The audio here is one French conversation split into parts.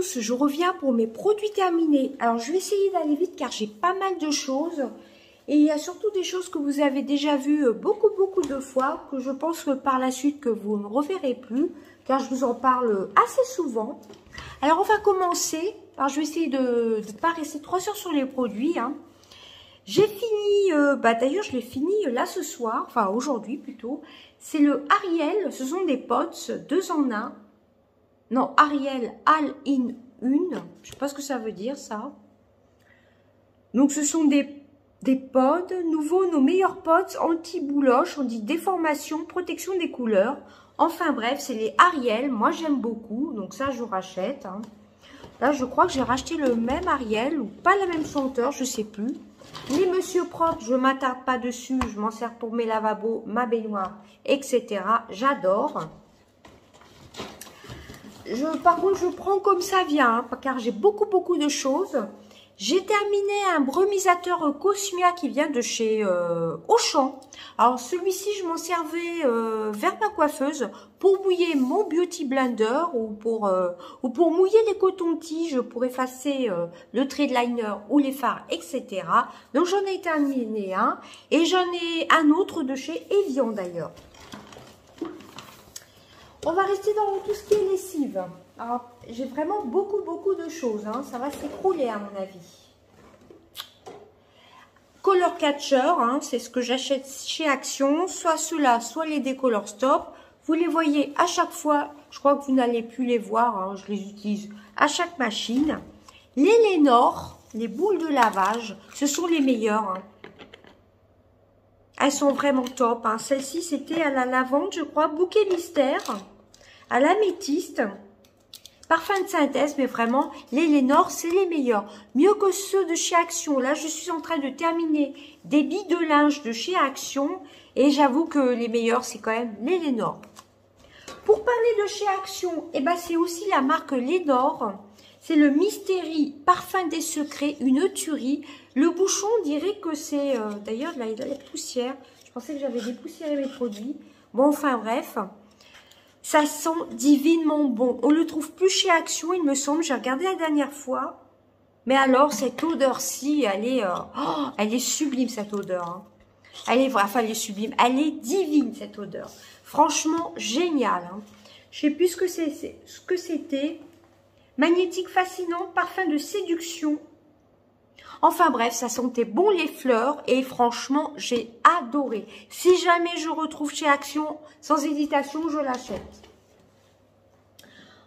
tous, je reviens pour mes produits terminés. Alors je vais essayer d'aller vite car j'ai pas mal de choses. Et il y a surtout des choses que vous avez déjà vues beaucoup de fois, que je pense que par la suite que vous ne reverrez plus, car je vous en parle assez souvent. Alors on va commencer. Alors je vais essayer de ne pas rester 3 heures sur les produits. Hein. J'ai fini, d'ailleurs je l'ai fini là ce soir, enfin aujourd'hui plutôt. C'est le Ariel, ce sont des pots 2 en 1. Non, Ariel All in 1. Je sais pas ce que ça veut dire ça. Donc ce sont des pods nouveaux, nos meilleurs pods anti-bouloche, on dit déformation, protection des couleurs. Enfin bref, c'est les Ariel. Moi j'aime beaucoup, donc ça je rachète. Hein. Là je crois que j'ai racheté le même Ariel ou pas la même senteur, je sais plus. Les Monsieur Propre, je ne m'attarde pas dessus, je m'en sers pour mes lavabos, ma baignoire, etc. J'adore. Par contre, je prends comme ça vient, hein, car j'ai beaucoup de choses. J'ai terminé un brumisateur Cosmia qui vient de chez Auchan. Alors, celui-ci, je m'en servais vers ma coiffeuse pour mouiller mon Beauty Blender ou pour mouiller les cotons-tiges pour effacer le trait de liner ou les fards, etc. Donc, j'en ai terminé un et j'en ai un autre de chez Evian d'ailleurs. On va rester dans tout ce qui est lessive. Alors, j'ai vraiment beaucoup de choses. Hein. Ça va s'écrouler à mon avis. Color Catcher, hein, c'est ce que j'achète chez Action. Soit ceux-là, soit les Décolor Stop. Vous les voyez à chaque fois. Je crois que vous n'allez plus les voir. Hein, je les utilise à chaque machine. Les Lénore, les boules de lavage, ce sont les meilleures. Hein. Elles sont vraiment top. Hein. Celle-ci, c'était à la lavande, je crois. Bouquet mystère. À l'améthyste. Parfum de synthèse, mais vraiment, les Lénore, c'est les meilleurs. Mieux que ceux de chez Action. Là, je suis en train de terminer des billes de linge de chez Action. Et j'avoue que les meilleurs, c'est quand même les Lénore. Pour parler de chez Action, eh ben, c'est aussi la marque Lénore. C'est le Mystery Parfum des Secrets, une tuerie. Le bouchon, on dirait que c'est... D'ailleurs, là, il y a la poussière. Je pensais que j'avais dépoussiéré mes produits. Bon, enfin, bref. Ça sent divinement bon. On ne le trouve plus chez Action, il me semble. J'ai regardé la dernière fois. Mais alors, cette odeur-ci, elle est sublime, cette odeur. Hein. Elle est sublime. Elle est divine, cette odeur. Franchement, génial. Hein. Je ne sais plus ce que c'était. Magnétique fascinant, parfum de séduction. Enfin bref, ça sentait bon les fleurs et franchement, j'ai adoré. Si jamais je retrouve chez Action, sans hésitation, je l'achète.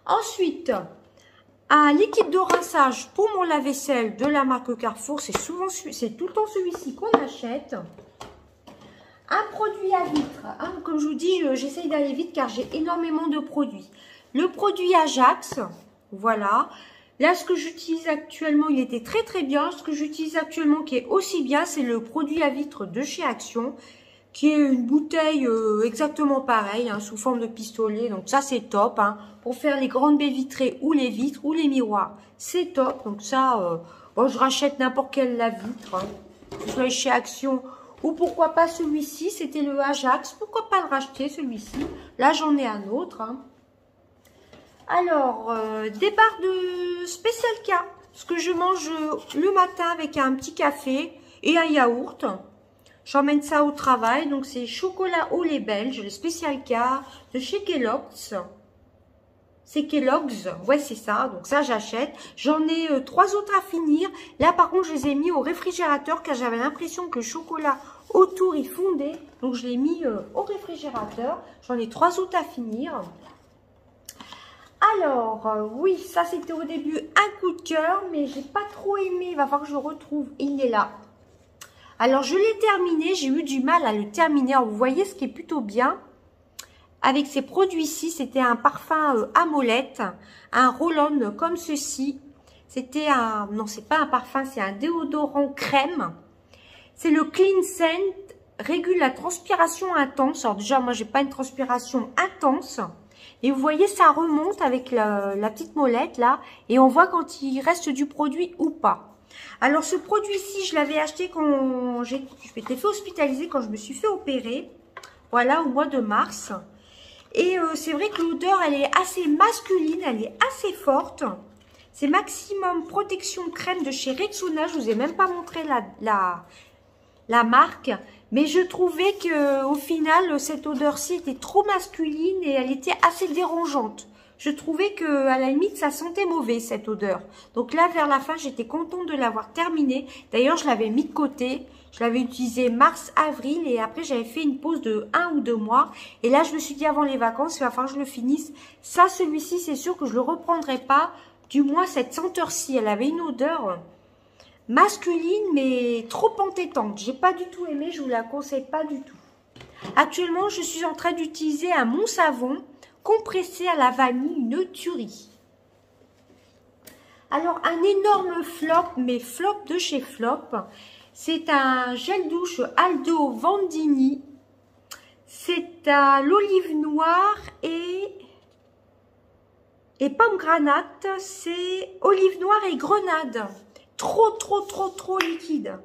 Ensuite, un liquide de rinçage pour mon lave-vaisselle de la marque Carrefour. C'est tout le temps celui-ci qu'on achète. Un produit à vitre. Hein, comme je vous dis, j'essaye d'aller vite car j'ai énormément de produits. Le produit Ajax, voilà. Là, ce que j'utilise actuellement, il était très bien. Ce que j'utilise actuellement, qui est aussi bien, c'est le produit à vitre de chez Action, qui est une bouteille exactement pareille, hein, sous forme de pistolet. Donc ça, c'est top. Hein, pour faire les grandes baies vitrées ou les vitres ou les miroirs, c'est top. Donc ça, bon, je rachète n'importe quelle lave-vitre, hein, que ce soit chez Action ou pourquoi pas celui-ci. C'était le Ajax. Pourquoi pas le racheter, celui-ci? Là, j'en ai un autre. Hein. Alors, des barres de Special K, ce que je mange le matin avec un petit café et un yaourt. J'emmène ça au travail, donc c'est chocolat au lait belge, le Special K de chez Kellogg's. C'est Kellogg's, ouais c'est ça, donc ça j'achète. J'en ai 3 autres à finir. Là par contre je les ai mis au réfrigérateur car j'avais l'impression que le chocolat autour il fondait. Donc je l'ai mis au réfrigérateur. J'en ai 3 autres à finir. Alors, oui, ça c'était au début un coup de cœur, mais j'ai pas trop aimé. Il va falloir que je le retrouve. Il est là. Alors, je l'ai terminé. J'ai eu du mal à le terminer. Alors, vous voyez ce qui est plutôt bien. Avec ces produits-ci, c'était un parfum à molette. Un roll-on comme ceci. C'était un... Non, c'est pas un parfum, c'est un déodorant crème. C'est le Clean Scent. Régule la transpiration intense. Alors déjà, moi, j'ai pas une transpiration intense. Et vous voyez, ça remonte avec la petite molette là. Et on voit quand il reste du produit ou pas. Alors ce produit-ci, je l'avais acheté quand je m'étais fait hospitaliser, quand je me suis fait opérer. Voilà, au mois de mars. Et c'est vrai que l'odeur, elle est assez masculine, elle est assez forte. C'est Maximum Protection Crème de chez Rexona. Je vous ai même pas montré la marque. Mais je trouvais que au final, cette odeur-ci était trop masculine et elle était assez dérangeante. Je trouvais que à la limite, ça sentait mauvais, cette odeur. Donc là, vers la fin, j'étais contente de l'avoir terminée. D'ailleurs, je l'avais mis de côté. Je l'avais utilisé mars-avril et après, j'avais fait une pause de 1 ou 2 mois. Et là, je me suis dit avant les vacances, il va falloir que je le finisse. Ça, celui-ci, c'est sûr que je le reprendrai pas. Du moins, cette senteur-ci, elle avait une odeur masculine, mais trop entêtante. J'ai pas du tout aimé, je vous la conseille pas du tout. Actuellement, je suis en train d'utiliser un Mon Savon compressé à la vanille, une tuerie. Alors, un énorme flop, mais flop de chez Flop. C'est un gel douche Aldo Vandini. C'est à l'olive noire et pomme granate. C'est olive noire et grenade. Trop liquide.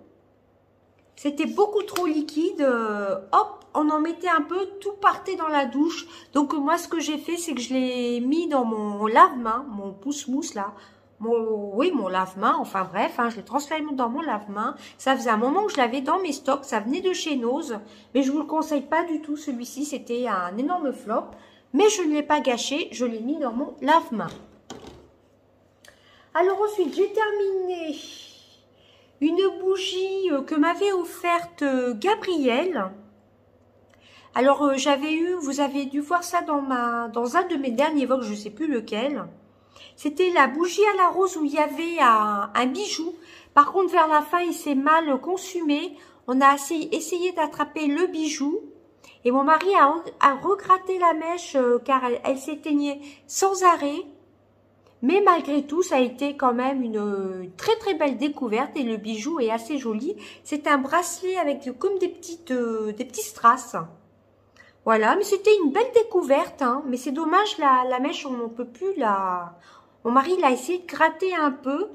C'était beaucoup trop liquide. Hop, on en mettait un peu, tout partait dans la douche. Donc moi, ce que j'ai fait, c'est que je l'ai mis dans mon lave-main, mon pouce-mousse là. Mon lave-main, enfin bref, hein, je l'ai transféré dans mon lave-main. Ça faisait un moment que je l'avais dans mes stocks, ça venait de chez Nose. Mais je vous le conseille pas du tout, celui-ci, c'était un énorme flop. Mais je ne l'ai pas gâché, je l'ai mis dans mon lave-main. Alors ensuite, j'ai terminé une bougie que m'avait offerte Gabrielle. Alors vous avez dû voir ça dans un de mes derniers vlogs, je ne sais plus lequel. C'était la bougie à la rose où il y avait un bijou. Par contre, vers la fin, il s'est mal consumé. On a essayé d'attraper le bijou. Et mon mari a regratté la mèche car elle s'éteignait sans arrêt. Mais malgré tout, ça a été quand même une très belle découverte et le bijou est assez joli. C'est un bracelet avec comme des petits strass. Voilà, mais c'était une belle découverte, hein. Mais c'est dommage, la mèche, on ne peut plus la... Mon mari l'a essayé de gratter un peu.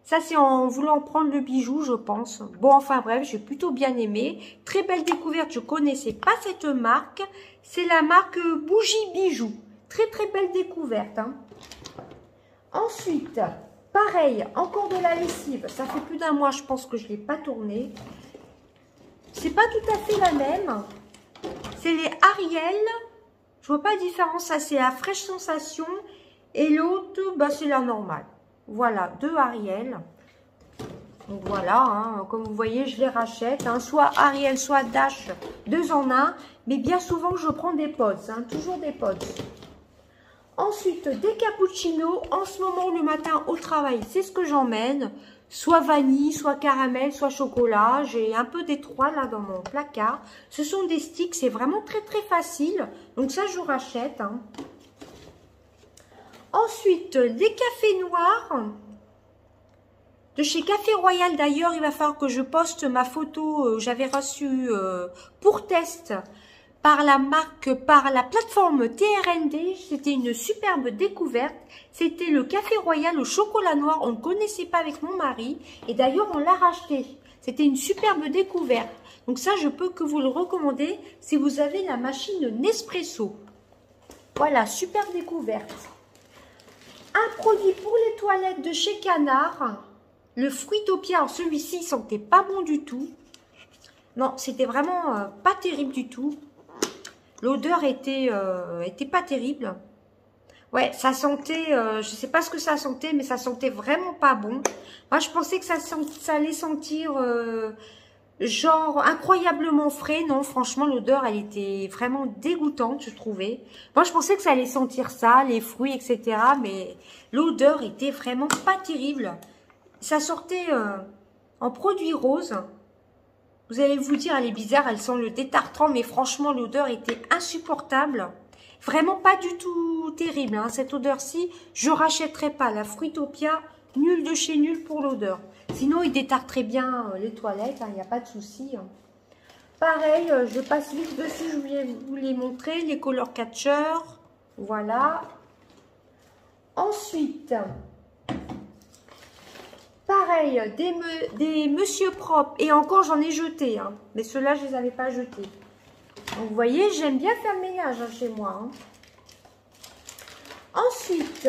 Ça, c'est en voulant prendre le bijou, je pense. Bon, enfin bref, j'ai plutôt bien aimé. Très belle découverte, je connaissais pas cette marque. C'est la marque Bougie Bijou. Très belle découverte, hein. Ensuite, pareil, encore de la lessive. Ça fait plus d'un mois, je pense que je ne l'ai pas tournée. C'est pas tout à fait la même. C'est les Ariel. Je vois pas de différence. Ça, c'est la fraîche sensation. Et l'autre, bah, c'est la normale. Voilà, deux Ariel. Donc voilà, hein, comme vous voyez, je les rachète. Hein, soit Ariel, soit Dash, 2 en 1. Mais bien souvent, je prends des pods. Hein, toujours des pods. Ensuite, des cappuccinos. En ce moment, le matin au travail, c'est ce que j'emmène. Soit vanille, soit caramel, soit chocolat. J'ai un peu des trois là dans mon placard. Ce sont des sticks, c'est vraiment très facile. Donc ça, je rachète. Hein. Ensuite, des cafés noirs. De chez Café Royal d'ailleurs, il va falloir que je poste ma photo. J'avais reçu pour test par la plateforme TRND. C'était une superbe découverte. C'était le Café Royal au chocolat noir. On ne connaissait pas avec mon mari. Et d'ailleurs, on l'a racheté. C'était une superbe découverte. Donc ça, je peux que vous le recommander si vous avez la machine Nespresso. Voilà, super découverte. Un produit pour les toilettes de chez Canard. Le Fruitopia. Alors celui-ci, il sentait pas bon du tout. Non, c'était vraiment pas terrible du tout. L'odeur était pas terrible. Ouais, ça sentait, je sais pas ce que ça sentait, mais ça sentait vraiment pas bon. Moi, je pensais que ça allait sentir genre incroyablement frais. Non, franchement, l'odeur, elle était vraiment dégoûtante, je trouvais. Moi, je pensais que ça allait sentir ça, les fruits, etc. Mais l'odeur était vraiment pas terrible. Ça sortait en produit rose. Vous allez vous dire, elle est bizarre, elle sent le détartrant, mais franchement, l'odeur était insupportable. Vraiment pas du tout terrible, hein. Cette odeur-ci, je rachèterai pas. La Fruitopia, nul de chez nul pour l'odeur. Sinon, il détartre très bien les toilettes, il n'y a pas de souci. Hein. Pareil, je passe vite dessus, je voulais vous les montrer, les color catchers. Voilà. Ensuite... Pareil, des Monsieur Propre. Et encore, j'en ai jeté. Hein. Mais ceux-là, je ne les avais pas jetés. Donc, vous voyez, j'aime bien faire le ménage chez moi. Hein. Ensuite,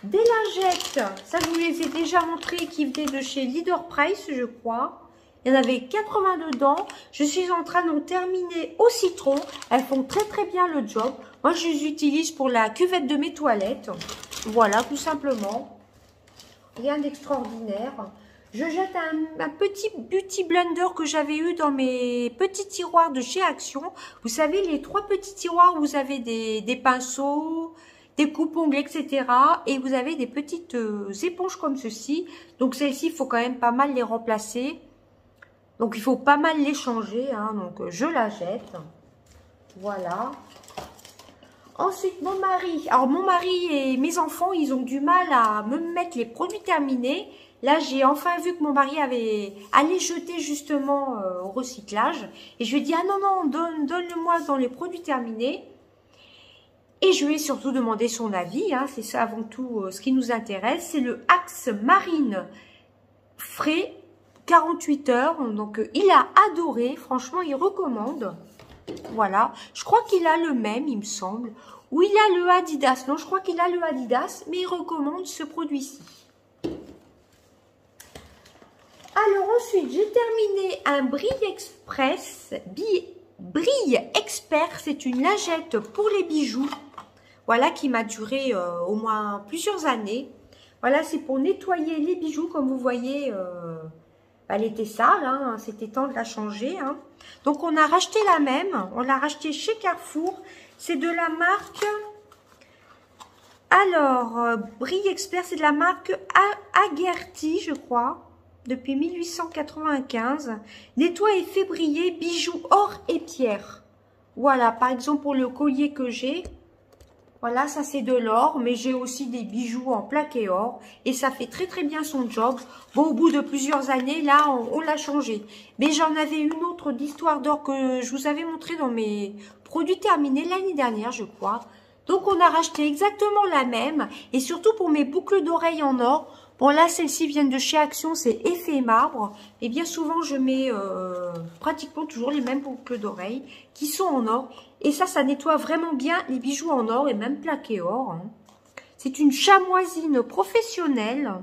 des lingettes. Ça, je vous les ai déjà montrées, qui venaient de chez Leader Price, je crois. Il y en avait 80 dedans. Je suis en train d'en terminer au citron. Elles font très très bien le job. Moi, je les utilise pour la cuvette de mes toilettes. Voilà, tout simplement. Rien d'extraordinaire. Je jette un petit beauty blender que j'avais eu dans mes petits tiroirs de chez Action. Vous savez, les 3 petits tiroirs où vous avez des pinceaux, des coupes-ongles, etc. Et vous avez des petites éponges comme ceci. Donc, celles-ci, il faut quand même pas mal les remplacer. Donc, il faut pas mal les changer. Hein. Donc, je la jette. Voilà. Ensuite, mon mari. Alors, mon mari et mes enfants, ils ont du mal à me mettre les produits terminés. Là, j'ai enfin vu que mon mari allait jeter justement au recyclage. Et je lui ai dit, ah non, non, donne-le-moi dans les produits terminés. Et je lui ai surtout demandé son avis. Hein, c'est ça avant tout ce qui nous intéresse. C'est le Axe Marine frais 48 heures. Donc, il a adoré. Franchement, il recommande. Voilà. Je crois qu'il a le même, il me semble. Ou il a le Adidas. Non, je crois qu'il a le Adidas. Mais il recommande ce produit-ci. Alors ensuite, j'ai terminé un Brille Express. Brille Expert, c'est une lingette pour les bijoux. Voilà, qui m'a duré au moins plusieurs années. Voilà, c'est pour nettoyer les bijoux. Comme vous voyez, elle était sale. Hein, c'était temps de la changer. Hein. Donc, on a racheté la même. On l'a racheté chez Carrefour. C'est de la marque... Alors, Brille Expert, c'est de la marque Aguerty, je crois. Depuis 1895, nettoie et fait briller bijoux or et pierre. Voilà, par exemple pour le collier que j'ai, voilà, ça c'est de l'or, mais j'ai aussi des bijoux en plaqué or et ça fait très très bien son job. Bon, au bout de plusieurs années, là, on l'a changé. Mais j'en avais une autre d'histoire d'or que je vous avais montré dans mes produits terminés l'année dernière, je crois. Donc on a racheté exactement la même et surtout pour mes boucles d'oreilles en or. Bon, là, celles-ci viennent de chez Action, c'est effet marbre. Et bien souvent, je mets pratiquement toujours les mêmes boucles d'oreilles qui sont en or. Et ça nettoie vraiment bien les bijoux en or et même plaqué or. Hein. C'est une chamoisine professionnelle.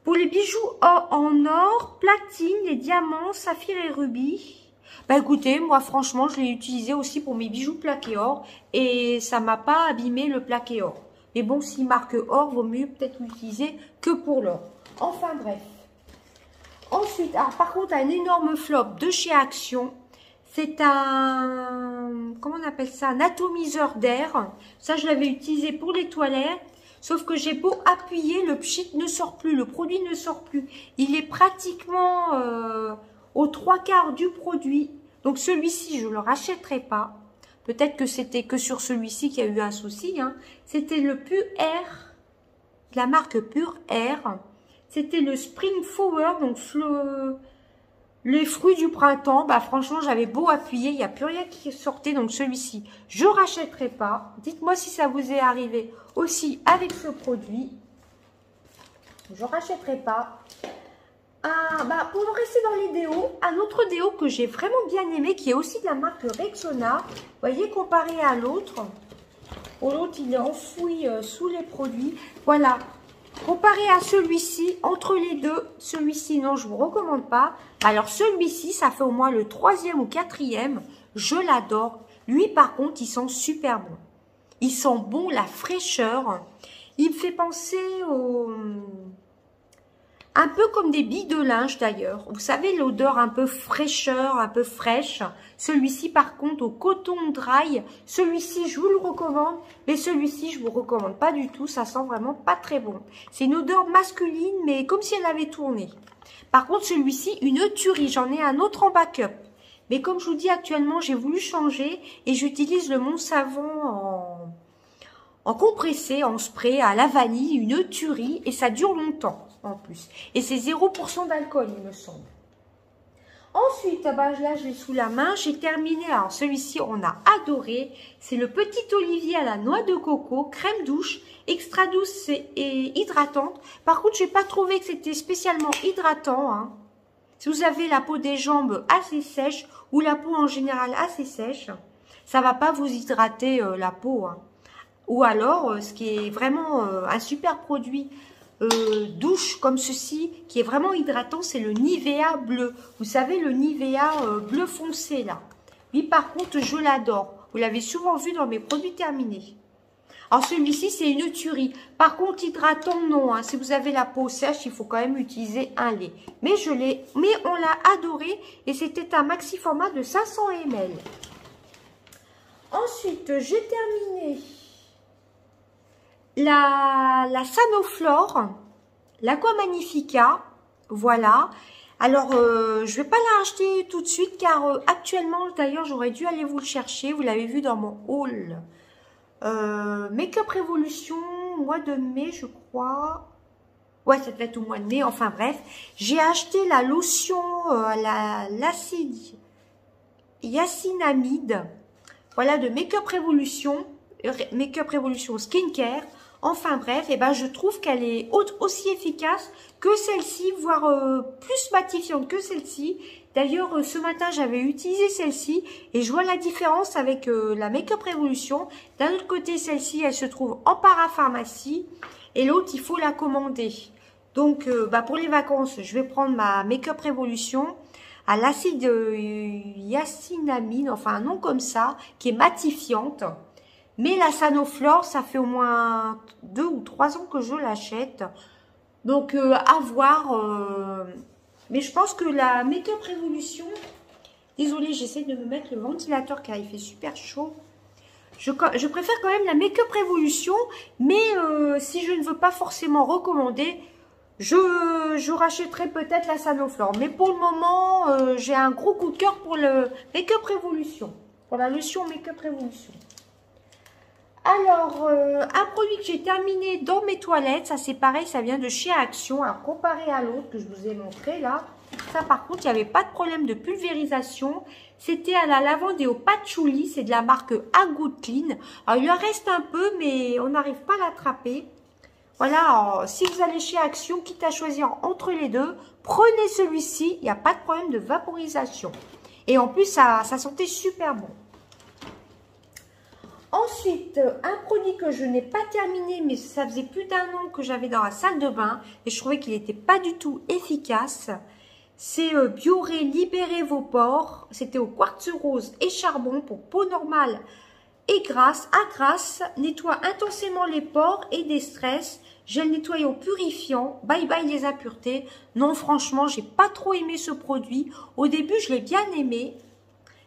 Pour les bijoux en or, platine, les diamants, saphir et rubis. Bah écoutez, moi franchement, je l'ai utilisé aussi pour mes bijoux plaqué or. Et ça m'a pas abîmé le plaqué or. Mais bon, s'il marque or, vaut mieux peut-être l'utiliser que pour l'or. Enfin bref. Ensuite, alors, par contre, un énorme flop de chez Action. C'est un... Comment on appelle ça? Un atomiseur d'air. Ça, je l'avais utilisé pour les toilettes. Sauf que j'ai beau appuyer, le pchit ne sort plus. Le produit ne sort plus. Il est pratiquement aux 3/4 du produit. Donc celui-ci, je ne le rachèterai pas. Peut-être que c'était que sur celui-ci qu'il y a eu un souci. Hein. C'était le Pure Air, de la marque Pure Air. C'était le Spring Flower, donc les fruits du printemps. Bah franchement, j'avais beau appuyer, il n'y a plus rien qui sortait. Donc celui-ci, je ne rachèterai pas. Dites-moi si ça vous est arrivé aussi avec ce produit. Je ne rachèterai pas. Pour rester dans les déos, un autre déo que j'ai vraiment bien aimé, qui est aussi de la marque Rexona. Vous voyez, comparé à l'autre. L'autre, il est enfoui sous les produits. Voilà. Comparé à celui-ci, entre les deux, celui-ci, non, je ne vous recommande pas. Alors, celui-ci, ça fait au moins le 3e ou 4e. Je l'adore. Lui, par contre, il sent super bon. Il sent bon, la fraîcheur. Il me fait penser au... Un peu comme des billes de linge d'ailleurs. Vous savez, l'odeur un peu fraîcheur, un peu fraîche. Celui-ci, par contre, au coton dry. Celui-ci, je vous le recommande. Mais celui-ci, je ne vous recommande pas du tout. Ça sent vraiment pas très bon. C'est une odeur masculine, mais comme si elle avait tourné. Par contre, celui-ci, une tuerie. J'en ai un autre en backup. Mais comme je vous dis actuellement, j'ai voulu changer. Et j'utilise le Mon Savon en compressé, en spray, à la vanille. Une tuerie. Et ça dure longtemps. En plus. Et c'est 0% d'alcool, il me semble. Ensuite, là, je l'ai sous la main. J'ai terminé. Alors, celui-ci, on a adoré. C'est le Petit Olivier à la noix de coco, crème douche, extra douce et hydratante. Par contre, je n'ai pas trouvé que c'était spécialement hydratant. Hein. Si vous avez la peau des jambes assez sèche ou la peau en général assez sèche, ça ne va pas vous hydrater la peau. Hein. Ou alors, ce qui est vraiment un super produit douche comme ceci, qui est vraiment hydratant, c'est le Nivea bleu. Vous savez, le Nivea bleu foncé là. Lui, par contre, je l'adore. Vous l'avez souvent vu dans mes produits terminés. Alors, celui-ci, c'est une tuerie. Par contre, hydratant, non. Hein. Si vous avez la peau sèche, il faut quand même utiliser un lait. Mais on l'a adoré et c'était un maxi format de 500 ml. Ensuite, j'ai terminé la Sanoflore, l'Aqua Magnifica, voilà. Alors, je vais pas la racheter tout de suite car actuellement, d'ailleurs, j'aurais dû aller vous le chercher. Vous l'avez vu dans mon haul. Make-up Révolution, mois de mai, je crois. Ouais, ça devait être au mois de mai. Enfin bref, j'ai acheté la lotion, l'acide Yacinamide. Voilà, de Make-up Révolution Skincare. Enfin bref, et ben je trouve qu'elle est aussi efficace que celle-ci, voire plus matifiante que celle-ci. D'ailleurs, ce matin, j'avais utilisé celle-ci et je vois la différence avec la Make-up Révolution. D'un autre côté, celle-ci, elle se trouve en parapharmacie et l'autre, il faut la commander. Donc, pour les vacances, je vais prendre ma Make-up Révolution à l'acide yacinamide, enfin un nom comme ça, qui est matifiante. Mais la Sanoflore, ça fait au moins 2 ou 3 ans que je l'achète. Donc, à voir. Mais je pense que la Make-up Révolution... Désolée, j'essaie de me mettre le ventilateur car il fait super chaud. Je préfère quand même la Make-up Révolution. Mais si je ne veux pas forcément recommander, je rachèterai peut-être la Sanoflore. Mais pour le moment, j'ai un gros coup de cœur pour le Make-up Révolution. Pour la lotion Make-up Révolution. Alors, un produit que j'ai terminé dans mes toilettes, ça c'est pareil, ça vient de chez Action. Alors, comparé à l'autre que je vous ai montré là, ça par contre, il n'y avait pas de problème de pulvérisation. C'était à la lavande et au patchouli, c'est de la marque A Good Clean. Alors, il en reste un peu, mais on n'arrive pas à l'attraper. Voilà, alors, si vous allez chez Action, quitte à choisir entre les deux, prenez celui-ci, il n'y a pas de problème de vaporisation. Et en plus, ça sentait super bon. Ensuite, un produit que je n'ai pas terminé, mais ça faisait plus d'1 an que j'avais dans la salle de bain et je trouvais qu'il n'était pas du tout efficace. C'est Bioré Libérez vos pores. C'était au quartz rose et charbon pour peau normale et grasse. À grasse, nettoie intensément les pores et des stress. Gel nettoyant purifiant. Bye bye les impuretés. Non, franchement, j'ai pas trop aimé ce produit. Au début, je l'ai bien aimé.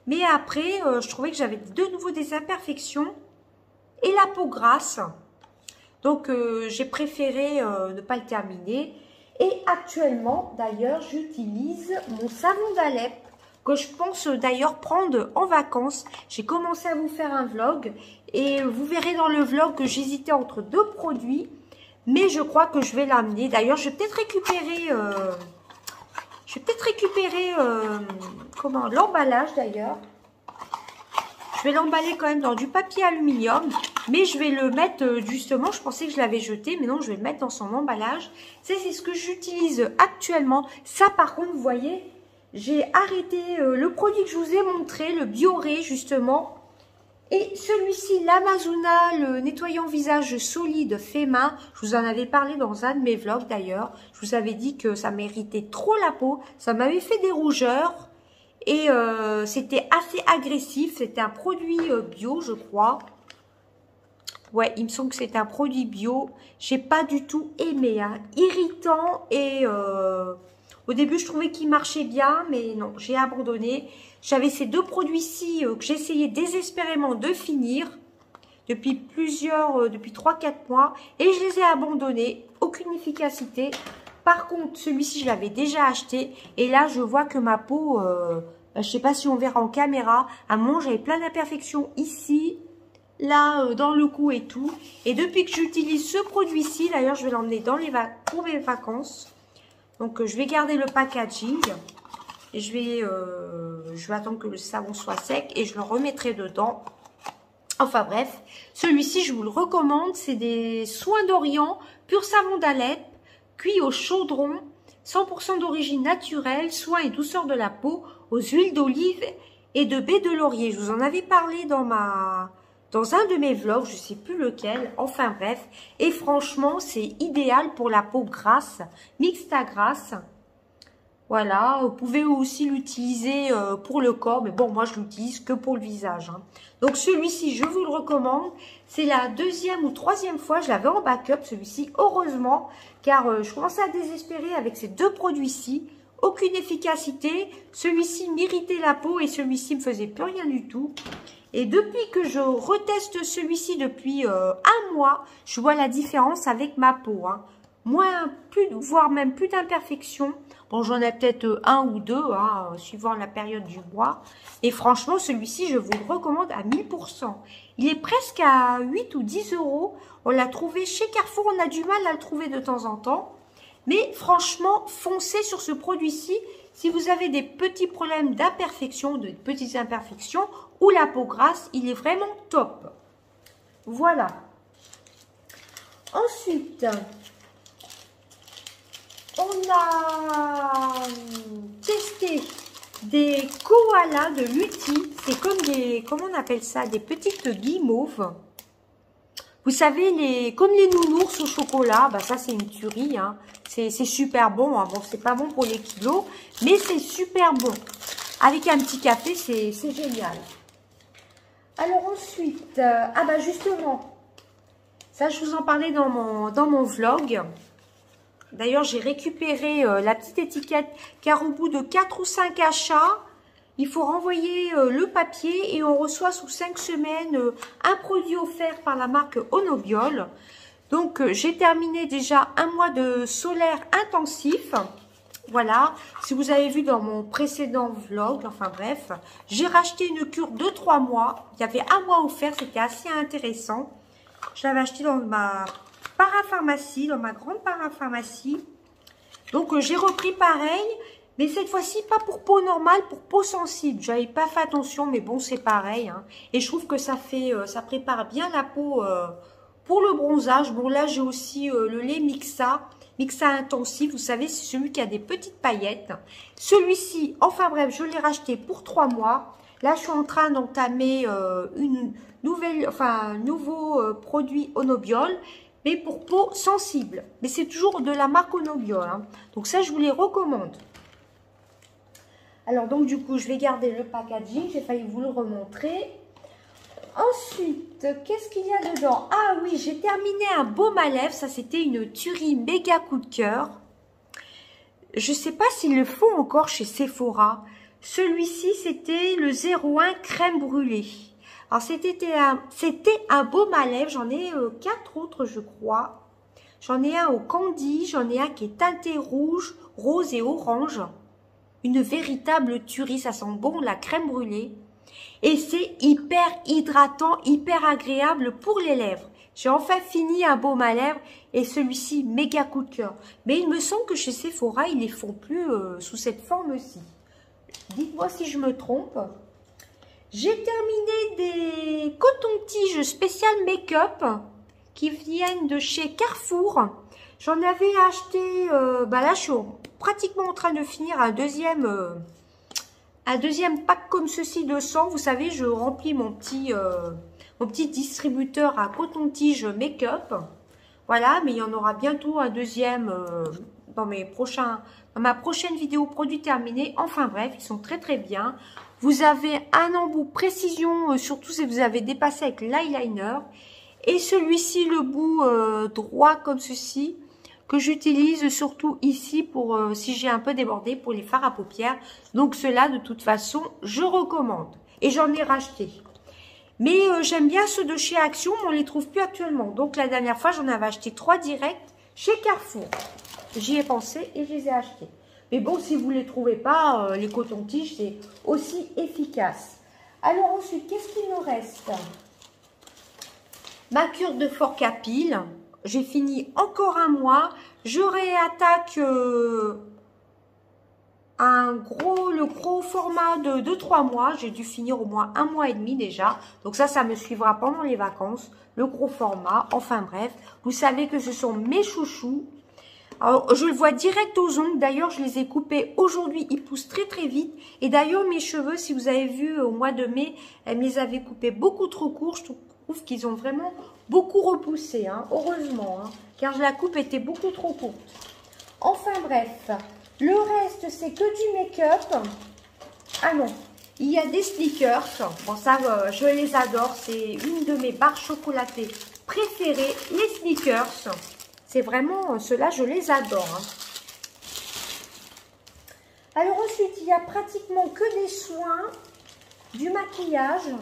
Mais après, je trouvais que j'avais de nouveau des imperfections et la peau grasse. Donc, j'ai préféré ne pas le terminer. Et actuellement, d'ailleurs, j'utilise mon savon d'Alep que je pense d'ailleurs prendre en vacances. J'ai commencé à vous faire un vlog et vous verrez dans le vlog que j'hésitais entre 2 produits. Mais je crois que je vais l'amener. D'ailleurs, je vais peut-être récupérer... l'emballage d'ailleurs. Je vais l'emballer quand même dans du papier aluminium. Mais je vais le mettre justement, je pensais que je l'avais jeté. Mais non, je vais le mettre dans son emballage. C'est ce que j'utilise actuellement. Ça par contre, vous voyez, j'ai arrêté le produit que je vous ai montré, le Bioré justement. Et celui-ci, l'Amazona, le nettoyant visage solide fait main. Je vous en avais parlé dans un de mes vlogs d'ailleurs. Je vous avais dit que ça méritait trop la peau. Ça m'avait fait des rougeurs. Et c'était assez agressif. C'était un produit bio, je crois. Ouais, il me semble que c'est un produit bio. J'ai pas du tout aimé. Hein. Irritant et... au début, je trouvais qu'il marchait bien. Mais non, j'ai abandonné. J'avais ces 2 produits-ci que j'essayais désespérément de finir depuis 3-4 mois et je les ai abandonnés. Aucune efficacité. Par contre, celui-ci, je l'avais déjà acheté et là, je vois que ma peau, je ne sais pas si on verra en caméra, à un moment, j'avais plein d'imperfections ici, là, dans le cou et tout. Et depuis que j'utilise ce produit-ci, d'ailleurs, je vais l'emmener pour mes vacances. Donc, je vais garder le packaging. Et je vais attendre que le savon soit sec et je le remettrai dedans. Enfin bref, celui-ci, je vous le recommande. C'est des soins d'Orient, pur savon d'Alep, cuit au chaudron, 100% d'origine naturelle, soins et douceur de la peau, aux huiles d'olive et de baie de laurier. Je vous en avais parlé dans dans un de mes vlogs, je sais plus lequel, enfin bref. Et franchement, c'est idéal pour la peau grasse, mixta grasse. Voilà, vous pouvez aussi l'utiliser pour le corps, mais bon, moi je l'utilise que pour le visage. Hein. Donc celui-ci, je vous le recommande. C'est la deuxième ou troisième fois, je l'avais en backup celui-ci, heureusement, car je commençais à désespérer avec ces deux produits-ci. Aucune efficacité, celui-ci m'irritait la peau et celui-ci me faisait plus rien du tout. Et depuis que je reteste celui-ci depuis un mois, je vois la différence avec ma peau. Hein. Voire même plus d'imperfections. Bon, j'en ai peut-être un ou deux, hein, suivant la période du mois. Et franchement, celui-ci, je vous le recommande à 1000%. Il est presque à 8 ou 10 euros. On l'a trouvé chez Carrefour. On a du mal à le trouver de temps en temps. Mais franchement, foncez sur ce produit-ci. Si vous avez des petits problèmes d'imperfection, de petites imperfections, ou la peau grasse, il est vraiment top. Voilà. Ensuite, on a testé des koalas de Lutti. C'est comme des, comment on appelle ça, des petites guimauves. Vous savez, comme les nounours au chocolat, bah ça c'est une tuerie. Hein. C'est super bon. Hein. Bon, c'est pas bon pour les kilos, mais c'est super bon. Avec un petit café, c'est génial. Alors ensuite, ah bah justement, ça je vous en parlais dans mon vlog. D'ailleurs, j'ai récupéré la petite étiquette car au bout de 4 ou 5 achats, il faut renvoyer le papier et on reçoit sous 5 semaines un produit offert par la marque Onobiol. Donc, j'ai terminé déjà un mois de solaire intensif. Voilà, si vous avez vu dans mon précédent vlog, enfin bref, j'ai racheté une cure de 3 mois. Il y avait un mois offert, c'était assez intéressant. Je l'avais acheté dans ma parapharmacie, dans ma grande parapharmacie. Donc, j'ai repris pareil. Mais cette fois-ci, pas pour peau normale, pour peau sensible. J'avais pas fait attention, mais bon, c'est pareil. Hein. Et je trouve que ça prépare bien la peau pour le bronzage. Bon, là, j'ai aussi le lait Mixa intensif. Vous savez, c'est celui qui a des petites paillettes. Celui-ci, enfin bref, je l'ai racheté pour 3 mois. Là, je suis en train d'entamer un nouveau produit Onobiol, mais pour peau sensible. Mais c'est toujours de la marque Onobiol. Hein. Donc ça, je vous les recommande. Alors, donc, du coup, je vais garder le packaging. J'ai failli vous le remontrer. Ensuite, qu'est-ce qu'il y a dedans? Ah oui, j'ai terminé un baume à lèvres. Ça, c'était une tuerie méga coup de cœur. Je ne sais pas s'ils le font encore chez Sephora. Celui-ci, c'était le 01 crème brûlée. Alors, c'était un baume à lèvres. J'en ai 4 autres, je crois. J'en ai un au candy. J'en ai un qui est teinté rouge, rose et orange. Une véritable tuerie, ça sent bon, la crème brûlée. Et c'est hyper hydratant, hyper agréable pour les lèvres. J'ai enfin fini un baume à lèvres et celui-ci, méga coup de cœur. Mais il me semble que chez Sephora, ils ne les font plus sous cette forme-ci. Dites-moi si je me trompe. J'ai terminé des cotons-tiges spécial make-up qui viennent de chez Carrefour. J'en avais acheté, là je suis pratiquement en train de finir un deuxième pack comme ceci de 100. Vous savez, je remplis mon petit distributeur à coton-tige make-up. Voilà, mais il y en aura bientôt un deuxième dans ma prochaine vidéo produit terminé. Enfin bref, ils sont très très bien. Vous avez un embout précision, surtout si vous avez dépassé avec l'eyeliner. Et celui-ci, le bout droit comme ceci, que j'utilise surtout ici pour si j'ai un peu débordé pour les fards à paupières. Donc ceux-là, de toute façon, je recommande. Et j'en ai racheté. Mais j'aime bien ceux de chez Action, mais on ne les trouve plus actuellement. Donc la dernière fois, j'en avais acheté 3 directs chez Carrefour. J'y ai pensé et je les ai achetés. Mais bon, si vous ne les trouvez pas, les cotons-tiges, c'est aussi efficace. Alors ensuite, qu'est-ce qu'il nous reste? Ma cure de fort capille. J'ai fini encore un mois. Je réattaque le gros format de 3 mois. J'ai dû finir au moins 1 mois et demi déjà. Donc ça me suivra pendant les vacances. Le gros format. Enfin bref, vous savez que ce sont mes chouchous. Alors, je le vois direct aux ongles. D'ailleurs, je les ai coupés aujourd'hui. Ils poussent très très vite. Et d'ailleurs, mes cheveux, si vous avez vu au mois de mai, elles me les avaient coupés beaucoup trop courts. trouve qu'ils ont vraiment beaucoup repoussé, hein, heureusement, hein, car la coupe était beaucoup trop courte. Enfin bref, le reste c'est que du make-up. Ah non, il y a des sneakers. Bon ça, je les adore, c'est une de mes barres chocolatées préférées, les sneakers. C'est vraiment, ceux-là, je les adore. Hein. Alors ensuite, il y a pratiquement que des soins, du maquillage.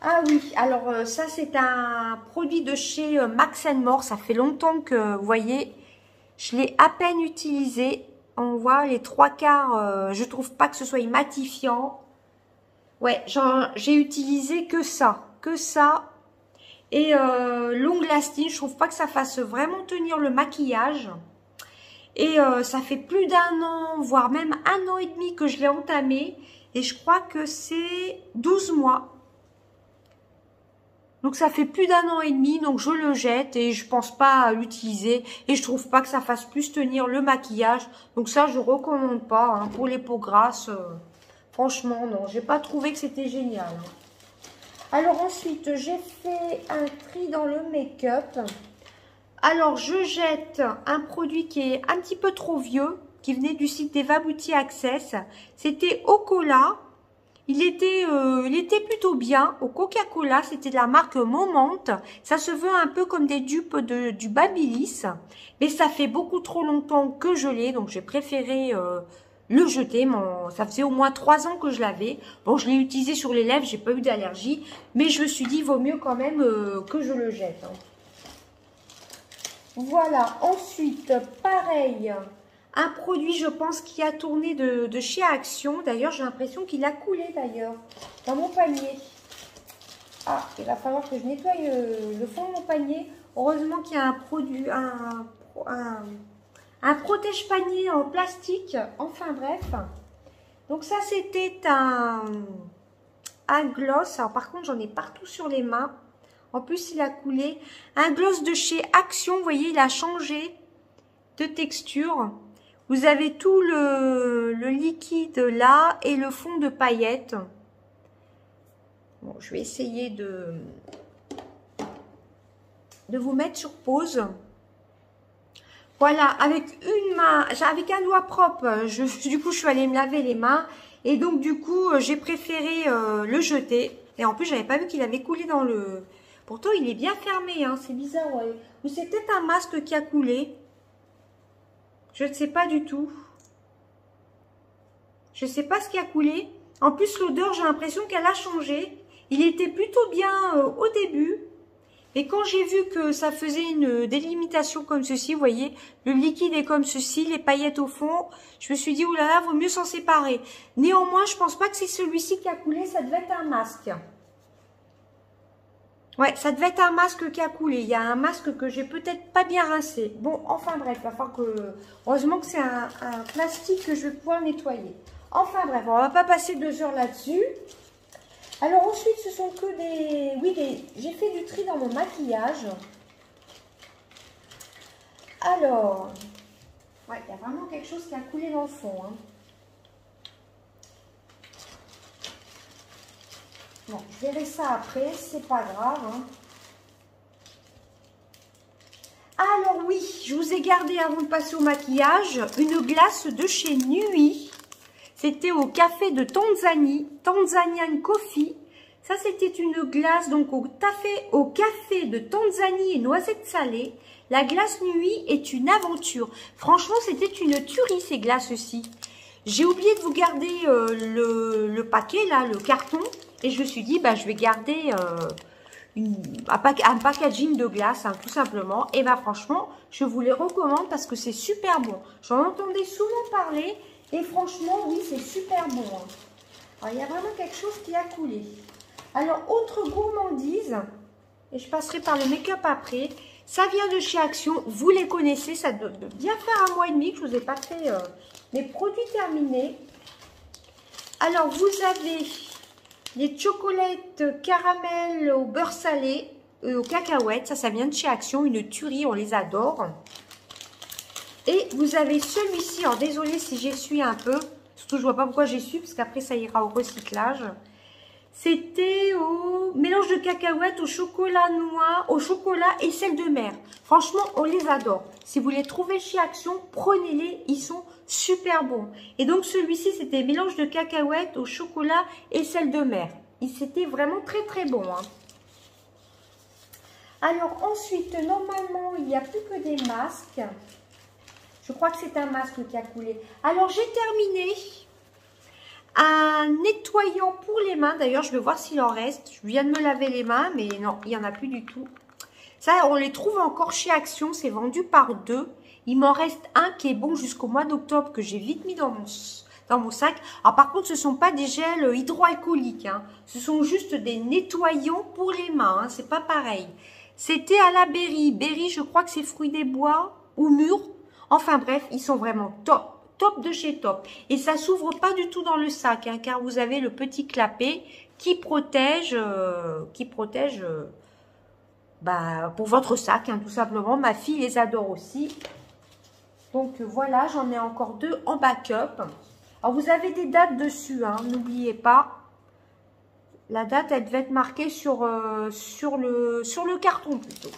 Ah oui, alors ça c'est un produit de chez Max More. Ça fait longtemps que, vous voyez, je l'ai à peine utilisé. On voit les trois quarts, je trouve pas que ce soit matifiant. Ouais, j'ai utilisé que ça. Et long lasting, je trouve pas que ça fasse vraiment tenir le maquillage. Et ça fait plus d'un an, voire même 1 an et demi que je l'ai entamé. Et je crois que c'est 12 mois. Donc ça fait plus d'1 an et demi, donc je le jette et je pense pas à l'utiliser. Et je trouve pas que ça fasse plus tenir le maquillage. Donc ça, je recommande pas. Hein, pour les peaux grasses, franchement, non. J'ai pas trouvé que c'était génial. Hein. Alors ensuite, j'ai fait un tri dans le make-up. Alors, je jette un produit qui est un petit peu trop vieux, qui venait du site d'Eva Beauty Access. C'était au cola. Il était plutôt bien. Au Coca-Cola, c'était de la marque Moment. Ça se veut un peu comme des dupes du Babyliss. Mais ça fait beaucoup trop longtemps que je l'ai, donc j'ai préféré le jeter. Ça faisait au moins 3 ans que je l'avais. Bon, je l'ai utilisé sur les lèvres, j'ai pas eu d'allergie. Mais je me suis dit, il vaut mieux quand même que je le jette. Hein. Voilà, ensuite, pareil, un produit, je pense, qui a tourné de chez Action. D'ailleurs, j'ai l'impression qu'il a coulé, d'ailleurs, dans mon panier. Ah, il va falloir que je nettoie le fond de mon panier. Heureusement qu'il y a un produit, un protège-panier en plastique. Enfin, bref. Donc, ça, c'était un gloss. Alors, par contre, j'en ai partout sur les mains. En plus, il a coulé. Un gloss de chez Action, vous voyez, il a changé de texture. Vous avez tout le liquide là et le fond de paillettes. Bon, je vais essayer de vous mettre sur pause. Voilà, avec une main, avec un doigt propre, du coup, je suis allée me laver les mains. Et donc, du coup, j'ai préféré le jeter. Et en plus, j'avais pas vu qu'il avait coulé dans le... Pourtant, il est bien fermé, hein, c'est bizarre, ouais. Ou c'est peut-être un masque qui a coulé. Je ne sais pas du tout. Je ne sais pas ce qui a coulé. En plus, l'odeur, j'ai l'impression qu'elle a changé. Il était plutôt bien au début. Et quand j'ai vu que ça faisait une délimitation comme ceci, vous voyez, le liquide est comme ceci, les paillettes au fond, je me suis dit, oulala, vaut mieux s'en séparer. Néanmoins, je pense pas que c'est celui-ci qui a coulé, ça devait être un masque. Ouais, ça devait être un masque qui a coulé. Il y a un masque que j'ai peut-être pas bien rincé. Bon, enfin bref, il va falloir que... Heureusement que c'est un plastique que je vais pouvoir nettoyer. Enfin bref, on va pas passer 2 heures là-dessus. Alors ensuite, ce sont que des... Oui, j'ai fait du tri dans mon maquillage. Alors... Ouais, il y a vraiment quelque chose qui a coulé dans le fond, hein. Bon, je verrai ça après, c'est pas grave. Hein. Alors oui, je vous ai gardé avant de passer au maquillage, une glace de chez Nui. C'était au café de Tanzanie, Tanzanian Coffee. Ça, c'était une glace donc au café de Tanzanie et noisettes salées. La glace Nui est une aventure. Franchement, c'était une tuerie ces glaces-ci. J'ai oublié de vous garder le paquet, là, le carton. Et je me suis dit, bah, je vais garder un packaging de glace, hein, tout simplement. Et bah, franchement, je vous les recommande parce que c'est super bon. J'en entendais souvent parler. Et franchement, oui, c'est super bon. Hein. Alors, il y a vraiment quelque chose qui a coulé. Alors, autre gourmandise. Et je passerai par le make-up après. Ça vient de chez Action. Vous les connaissez. Ça doit bien faire 1 mois et demi que je ne vous ai pas fait mes produits terminés. Alors, vous avez... les chocolates caramel au beurre salé, aux cacahuètes, ça vient de chez Action, une tuerie, on les adore. Et vous avez celui-ci, alors désolé si j'essuie un peu, surtout je vois pas pourquoi j'essuie, parce qu'après ça ira au recyclage. C'était au mélange de cacahuètes, au chocolat noir, au chocolat et sel de mer. Franchement, on les adore. Si vous les trouvez chez Action, prenez-les, ils sont super bons. Et donc celui-ci, c'était mélange de cacahuètes au chocolat et sel de mer. C'était vraiment très très bon. Hein. Alors ensuite, normalement, il n'y a plus que des masques. Je crois que c'est un masque qui a coulé. Alors j'ai terminé un nettoyant pour les mains. D'ailleurs, je vais voir s'il en reste. Je viens de me laver les mains, mais non, il n'y en a plus du tout. Ça, on les trouve encore chez Action. C'est vendu par 2. Il m'en reste un qui est bon jusqu'au mois d'octobre, que j'ai vite mis dans mon sac. Alors, par contre, ce ne sont pas des gels hydroalcooliques. Hein. Ce sont juste des nettoyants pour les mains. Hein. C'est pas pareil. C'était à la Berry. Berry, je crois que c'est fruits des bois ou mûrs. Enfin bref, ils sont vraiment top. Top de chez top. Et ça s'ouvre pas du tout dans le sac, hein, car vous avez le petit clapet qui protège pour votre sac, hein, tout simplement. Ma fille les adore aussi. Donc voilà, j'en ai encore 2 en backup. Alors vous avez des dates dessus, hein, n'oubliez pas. La date, elle devait être marquée sur le carton plutôt.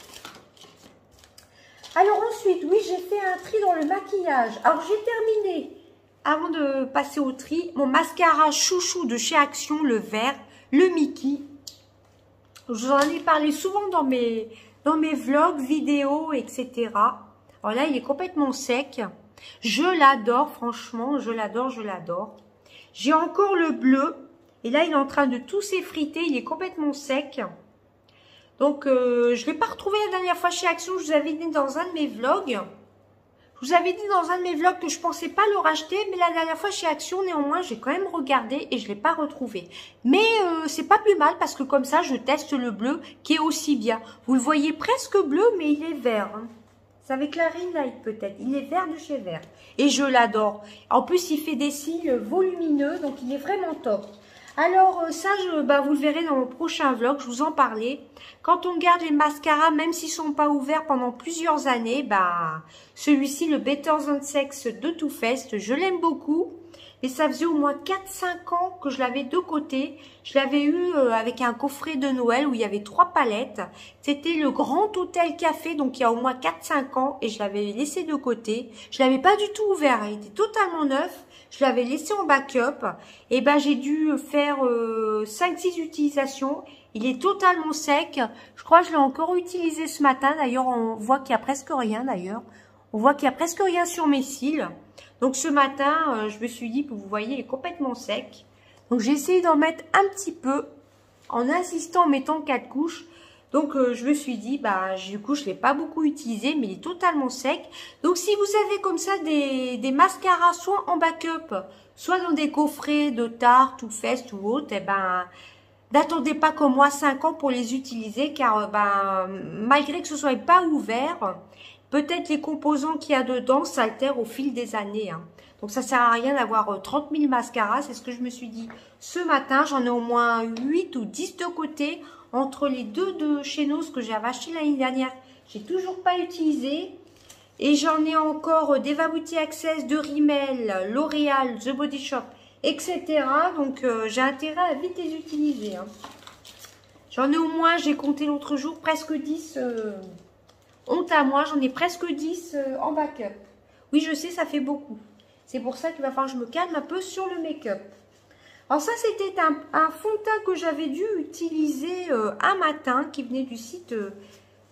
Alors ensuite, oui, j'ai fait un tri dans le maquillage. Alors j'ai terminé, avant de passer au tri, mon mascara chouchou de chez Action, le vert, le Mickey. Je vous en ai parlé souvent dans mes vlogs, vidéos, etc. Alors là, il est complètement sec. Je l'adore, franchement, je l'adore, je l'adore. J'ai encore le bleu. Et là, il est en train de tout s'effriter. Il est complètement sec. Donc, je ne l'ai pas retrouvé la dernière fois chez Action. Je vous avais dit dans un de mes vlogs. Je vous avais dit dans un de mes vlogs que je ne pensais pas le racheter. Mais la dernière fois chez Action, néanmoins, j'ai quand même regardé et je ne l'ai pas retrouvé. Mais c'est pas plus mal parce que comme ça, je teste le bleu qui est aussi bien. Vous le voyez presque bleu, mais il est vert. Hein. C'est avec la Ring Light peut-être. Il est vert de chez Vert. Et je l'adore. En plus, il fait des cils volumineux. Donc, il est vraiment top. Alors ça, vous le verrez dans mon prochain vlog, je vous en parlais. Quand on garde les mascaras, même s'ils ne sont pas ouverts pendant plusieurs années, celui-ci, le Better Than Sex de Too Faced, je l'aime beaucoup. Et ça faisait au moins 4-5 ans que je l'avais de côté. Je l'avais eu avec un coffret de Noël où il y avait 3 palettes. C'était le Grand Hôtel Café, donc il y a au moins 4-5 ans. Et je l'avais laissé de côté. Je l'avais pas du tout ouvert, il était totalement neuf. Je l'avais laissé en backup. Et j'ai dû faire 5-6 utilisations. Il est totalement sec. Je crois que je l'ai encore utilisé ce matin. D'ailleurs, on voit qu'il n'y a presque rien d'ailleurs. On voit qu'il n'y a presque rien sur mes cils. Donc ce matin, je me suis dit que vous voyez, il est complètement sec. Donc j'ai essayé d'en mettre un petit peu en insistant en mettant 4 couches. Donc je me suis dit, du coup je ne l'ai pas beaucoup utilisé, mais il est totalement sec. Donc si vous avez comme ça des mascaras, soit en backup, soit dans des coffrets de Tarte ou Fest ou autre, n'attendez pas comme moi 5 ans pour les utiliser, car malgré que ce soit pas ouvert, peut-être les composants qu'il y a dedans s'altèrent au fil des années. Hein. Donc ça sert à rien d'avoir 30 000 mascaras, c'est ce que je me suis dit ce matin. J'en ai au moins 8 ou 10 de côté. Entre les 2 de chez Nos que j'avais acheté l'année dernière, j'ai toujours pas utilisé. Et j'en ai encore d'Eva Beauty Access, de Rimmel, L'Oréal, The Body Shop, etc. Donc j'ai intérêt à vite les utiliser. Hein. J'en ai au moins, j'ai compté l'autre jour, presque 10. Honte à moi, j'en ai presque 10 en backup. Oui, je sais, ça fait beaucoup. C'est pour ça qu'il va falloir que je me calme un peu sur le make-up. Alors ça, c'était un fond de teint que j'avais dû utiliser un matin, qui venait du site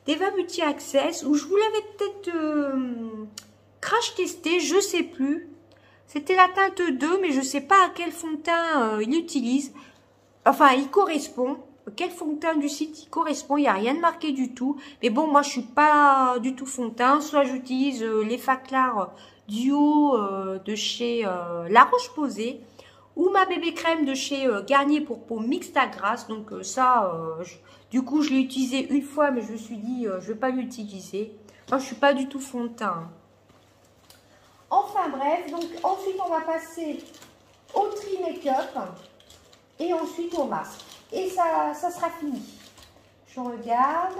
d'Eva Beauty Access, où je vous l'avais peut-être crash testé, je ne sais plus. C'était la teinte 2, mais je ne sais pas à quel fond de teint il utilise. Enfin, il correspond. Quel fond de teint du site il correspond, il n'y a rien de marqué du tout. Mais bon, moi, je suis pas du tout fond de teint. Soit j'utilise les Faclar Duo de chez La Roche-Posay, ou ma bébé crème de chez Garnier pour peau mixte à grasse. Donc du coup, je l'ai utilisé une fois, mais je me suis dit, je ne vais pas l'utiliser. Moi, je ne suis pas du tout fond de teint. Enfin bref, donc ensuite, on va passer au tri make-up et ensuite au masque. Et ça sera fini. Je regarde.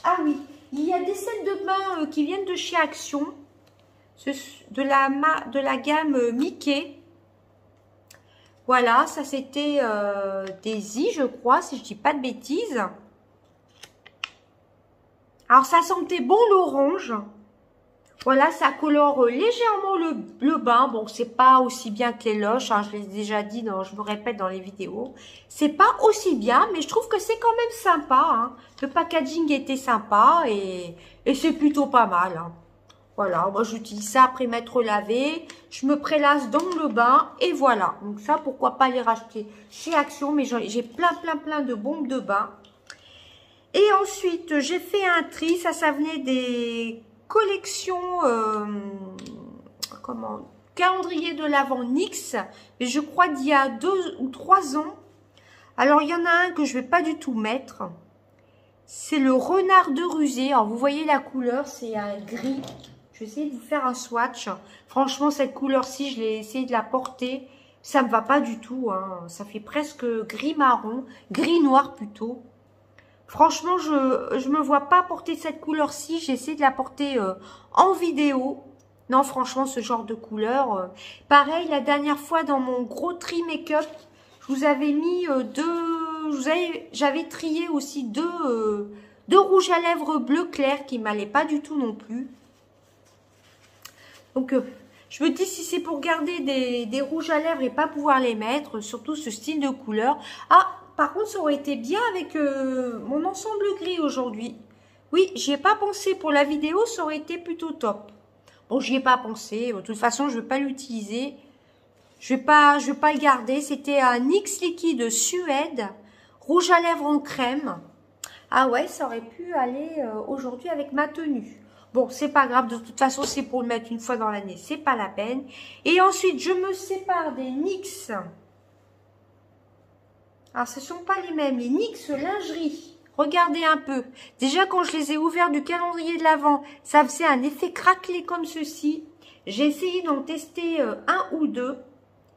Ah oui, il y a des sets de bain qui viennent de chez Action. De la gamme Mickey. Voilà, ça c'était Daisy, je crois, si je dis pas de bêtises. Alors, ça sentait bon l'orange. Voilà, ça colore légèrement le bain. Bon, c'est pas aussi bien que les Lush, hein, je l'ai déjà dit, je me répète dans les vidéos. C'est pas aussi bien, mais je trouve que c'est quand même sympa. Hein. Le packaging était sympa et c'est plutôt pas mal. Hein. Voilà, moi j'utilise ça après m'être lavé. Je me prélasse dans le bain et voilà. Donc ça, pourquoi pas les racheter chez Action, mais j'ai plein de bombes de bain. Et ensuite, j'ai fait un tri. Ça venait des collections, calendrier de l'Avent NYX. Mais je crois d'il y a 2 ou 3 ans. Alors, il y en a un que je vais pas du tout mettre. C'est le renard de Rusé. Alors, vous voyez la couleur, c'est un gris. Je vais essayer de vous faire un swatch. Franchement, cette couleur-ci, je l'ai essayé de la porter. Ça me va pas du tout. Hein. Ça fait presque gris marron, gris noir plutôt. Franchement, je me vois pas porter cette couleur-ci. J'ai essayé de la porter en vidéo. Non, franchement, ce genre de couleur. Pareil, la dernière fois, dans mon gros tri make-up, je vous avais mis j'avais trié aussi deux rouges à lèvres bleu clair qui m'allaient pas du tout non plus. Donc, je me dis, si c'est pour garder des rouges à lèvres et pas pouvoir les mettre, surtout ce style de couleur. Ah, par contre, ça aurait été bien avec mon ensemble gris aujourd'hui. Oui, j'y ai pas pensé. Pour la vidéo, ça aurait été plutôt top. Bon, j'y ai pas pensé. De toute façon, je vais pas l'utiliser. Je vais pas le garder. C'était un NYX liquide Suède. Rouge à lèvres en crème. Ah ouais, ça aurait pu aller aujourd'hui avec ma tenue. Bon, c'est pas grave. De toute façon, c'est pour le mettre une fois dans l'année. C'est pas la peine. Et ensuite, je me sépare des NYX. Alors, ce ne sont pas les mêmes. Les NYX lingerie. Regardez un peu. Déjà, quand je les ai ouverts du calendrier de l'Avent, ça faisait un effet craquelé comme ceci. J'ai essayé d'en tester un ou deux.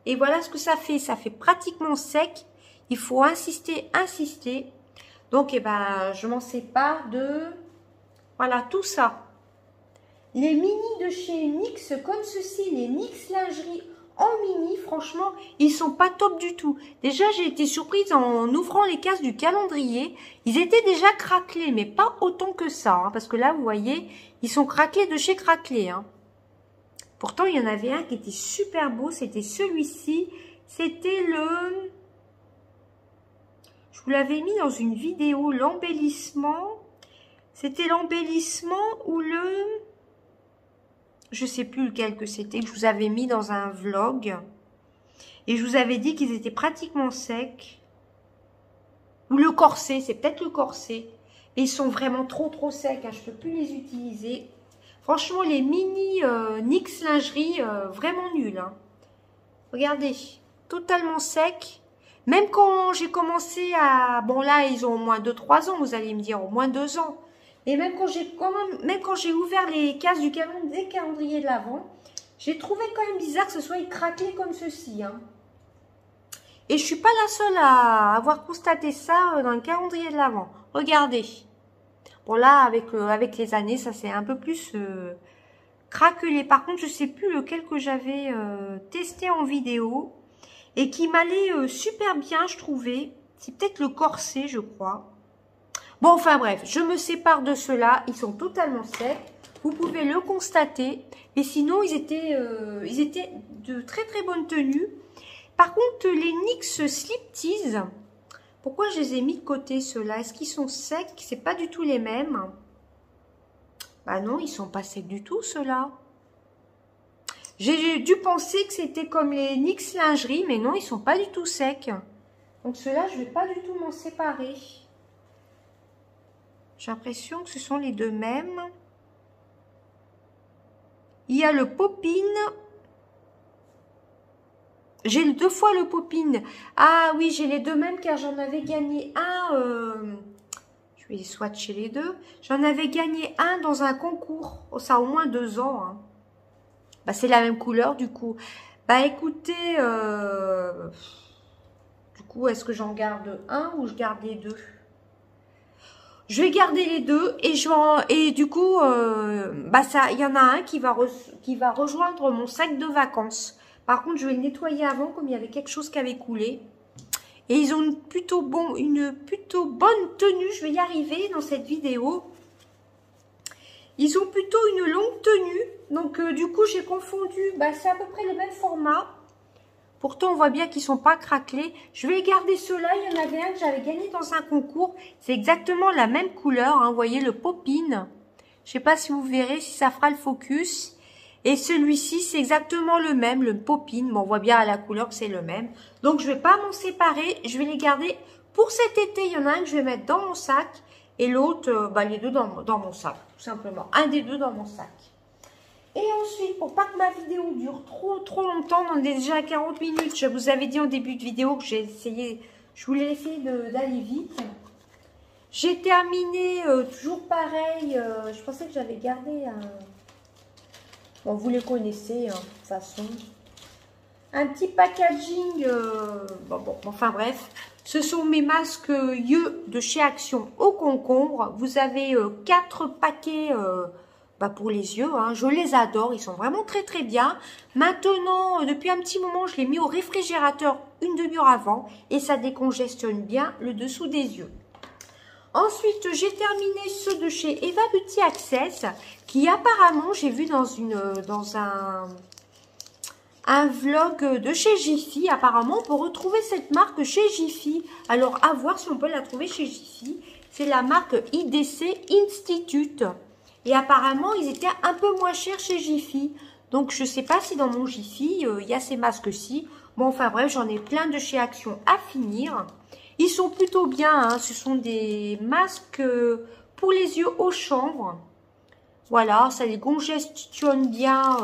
Et voilà ce que ça fait. Ça fait pratiquement sec. Il faut insister. Donc, je m'en sépare de... Voilà, tout ça. Les mini de chez NYX, comme ceci. Les NYX lingerie en mini, franchement, ils sont pas top du tout. Déjà, j'ai été surprise en ouvrant les cases du calendrier. Ils étaient déjà craquelés, mais pas autant que ça. Hein, parce que là, vous voyez, ils sont craquelés de chez Craquelé. Hein. Pourtant, il y en avait un qui était super beau. C'était celui-ci. C'était le... Je vous l'avais mis dans une vidéo, l'embellissement. C'était l'embellissement ou le... Je sais plus lequel que c'était, que je vous avais mis dans un vlog. Et je vous avais dit qu'ils étaient pratiquement secs. Ou le corset, c'est peut-être le corset. Mais ils sont vraiment trop secs, hein, je ne peux plus les utiliser. Franchement, les mini NYX lingerie, vraiment nuls. Hein. Regardez, totalement secs. Même quand j'ai commencé à... Bon là, ils ont au moins 2-3 ans, vous allez me dire, au moins 2 ans. Et même quand j'ai ouvert les cases du calendrier de l'Avent, j'ai trouvé quand même bizarre que ce soit craquelé comme ceci. Hein. Et je suis pas la seule à avoir constaté ça dans le calendrier de l'Avent. Regardez. Bon là, avec les années, ça c'est un peu plus craquelé. Par contre, je sais plus lequel que j'avais testé en vidéo et qui m'allait super bien, je trouvais. C'est peut-être le corset, je crois. Bon, enfin bref, je me sépare de ceux-là. Ils sont totalement secs. Vous pouvez le constater. Et sinon, ils étaient de très bonne tenue. Par contre, les NYX Slip Tease, pourquoi je les ai mis de côté ceux-là? Est-ce qu'ils sont secs? C'est pas du tout les mêmes. Bah non, ils sont pas secs du tout ceux-là. J'ai dû penser que c'était comme les NYX lingerie, mais non, ils sont pas du tout secs. Donc ceux-là, je vais pas du tout m'en séparer. J'ai l'impression que ce sont les deux mêmes. Il y a le Poppin. J'ai 2 fois le Poppin. Ah oui, j'ai les deux mêmes car j'en avais gagné un. Je vais swatcher les deux. J'en avais gagné un dans un concours. Oh, ça a au moins 2 ans. Hein. Bah, c'est la même couleur du coup. Bah écoutez, du coup, est-ce que j'en garde un ou je garde les deux? Je vais garder les deux et du coup, il y en a un qui va rejoindre mon sac de vacances Par contre, je vais le nettoyer avant, comme il y avait quelque chose qui avait coulé. Et ils ont une plutôt bonne tenue. Je vais y arriver dans cette vidéo. Ils ont plutôt une longue tenue. Donc, du coup, j'ai confondu. Bah, c'est à peu près le même format. Pourtant, on voit bien qu'ils ne sont pas craquelés. Je vais garder ceux-là. Il y en avait un que j'avais gagné dans un concours. C'est exactement la même couleur. Hein. Vous voyez, le Poppin. Je ne sais pas si vous verrez, si ça fera le focus. Et celui-ci, c'est exactement le même, le Poppin. Bon, on voit bien à la couleur que c'est le même. Donc, je ne vais pas m'en séparer. Je vais les garder pour cet été. Il y en a un que je vais mettre dans mon sac. Et l'autre, bah, les deux dans mon sac, tout simplement. Un des deux dans mon sac. Et ensuite, pour pas que ma vidéo dure trop longtemps, on est déjà à 40 minutes. Je vous avais dit en début de vidéo que je voulais essayer d'aller vite. J'ai terminé, toujours pareil. Je pensais que j'avais gardé un... Bon, vous les connaissez, hein, de toute façon. Un petit packaging. Enfin bref. Ce sont mes masques yeux de chez Action au concombre. Vous avez 4 paquets pour les yeux. Hein. Je les adore. Ils sont vraiment très bien. Maintenant, depuis un petit moment, je l'ai mis au réfrigérateur une demi-heure avant. Et ça décongestionne bien le dessous des yeux. Ensuite, j'ai terminé ceux de chez Eva Beauty Access. Qui apparemment, j'ai vu dans un vlog de chez Jiffy. Apparemment, on peut retrouver cette marque chez Jiffy. Alors, à voir si on peut la trouver chez Jiffy. C'est la marque IDC Institute. Et apparemment, ils étaient un peu moins chers chez Jiffy. Donc, je ne sais pas si dans mon Jiffy, il y a ces masques-ci. Bon, enfin bref, j'en ai plein de chez Action à finir. Ils sont plutôt bien. Hein. Ce sont des masques pour les yeux au chanvre. Voilà, ça les congestionne bien...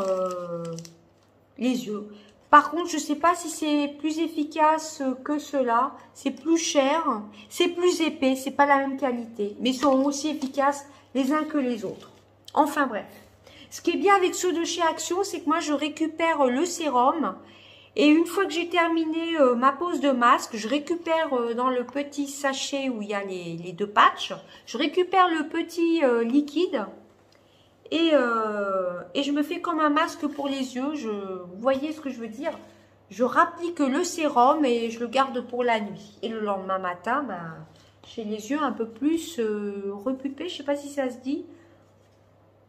les yeux. Par contre, je ne sais pas si c'est plus efficace que cela. C'est plus cher, c'est plus épais, c'est pas la même qualité. Mais ils sont aussi efficaces les uns que les autres. Enfin bref. Ce qui est bien avec ceux de chez Action, c'est que moi je récupère le sérum. Et une fois que j'ai terminé ma pose de masque, je récupère dans le petit sachet où il y a les 2 patchs, je récupère le petit liquide. Et je me fais comme un masque pour les yeux. Vous voyez ce que je veux dire? Je rapplique le sérum et je le garde pour la nuit. Et le lendemain matin, j'ai les yeux un peu plus repupés. Je ne sais pas si ça se dit.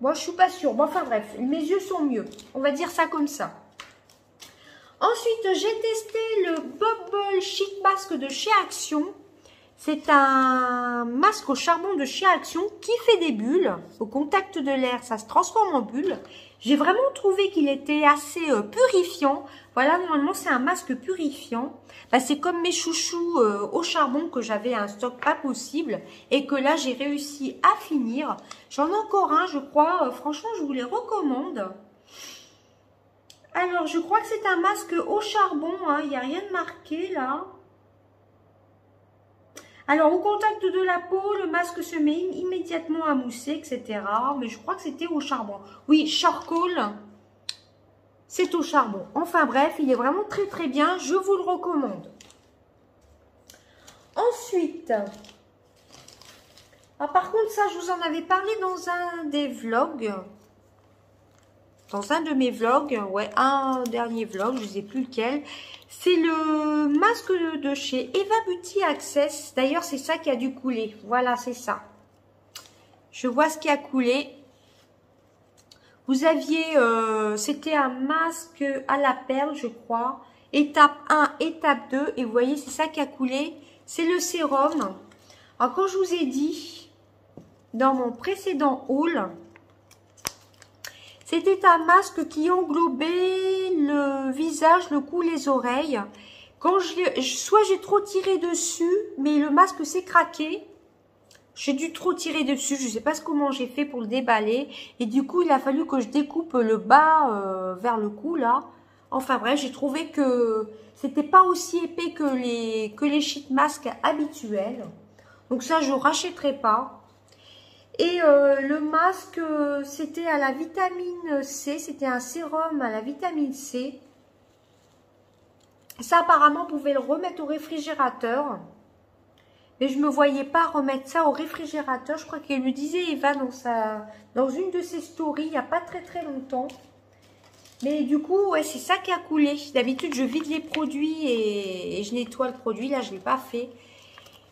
Moi, je ne suis pas sûre. Bon, enfin bref, mes yeux sont mieux. On va dire ça comme ça. Ensuite, j'ai testé le Bubble Sheet Mask de chez Action. C'est un masque au charbon de chez Action qui fait des bulles. Au contact de l'air, ça se transforme en bulles. J'ai vraiment trouvé qu'il était assez purifiant. Voilà, normalement, c'est un masque purifiant. C'est comme mes chouchous au charbon que j'avais un stock pas possible et que là, j'ai réussi à finir. J'en ai encore un, je crois. Franchement, je vous les recommande. Alors, je crois que c'est un masque au charbon. Hein. Il n'y a rien de marqué là. Alors, au contact de la peau, le masque se met immédiatement à mousser, etc. Mais je crois que c'était au charbon. Oui, charcoal, c'est au charbon. Enfin bref, il est vraiment très bien. Je vous le recommande. Ensuite, par contre, ça, je vous en avais parlé dans un des vlogs. Dans un de mes vlogs, ouais, un dernier vlog, je ne sais plus lequel. C'est le masque de chez Eva Beauty Access. D'ailleurs, c'est ça qui a dû couler. Voilà, c'est ça. Je vois ce qui a coulé. Vous aviez, c'était un masque à la perle, je crois. Étape 1, étape 2. Et vous voyez, c'est ça qui a coulé. C'est le sérum. Alors, quand je vous ai dit, dans mon précédent haul, c'était un masque qui englobait le visage, le cou, les oreilles. Quand soit j'ai trop tiré dessus, mais le masque s'est craqué. J'ai dû trop tirer dessus, je ne sais pas comment j'ai fait pour le déballer. Et du coup, il a fallu que je découpe le bas vers le cou, là. Enfin bref, j'ai trouvé que c'était pas aussi épais que les sheet masks habituels. Donc ça, je rachèterai pas. Et le masque, c'était à la vitamine C. C'était un sérum à la vitamine C. Ça, apparemment, on pouvait le remettre au réfrigérateur. Mais je ne me voyais pas remettre ça au réfrigérateur. Je crois qu'elle me disait, Eva, dans une de ses stories, il n'y a pas très longtemps. Mais du coup, ouais, c'est ça qui a coulé. D'habitude, je vide les produits et je nettoie le produit. Là, je ne l'ai pas fait.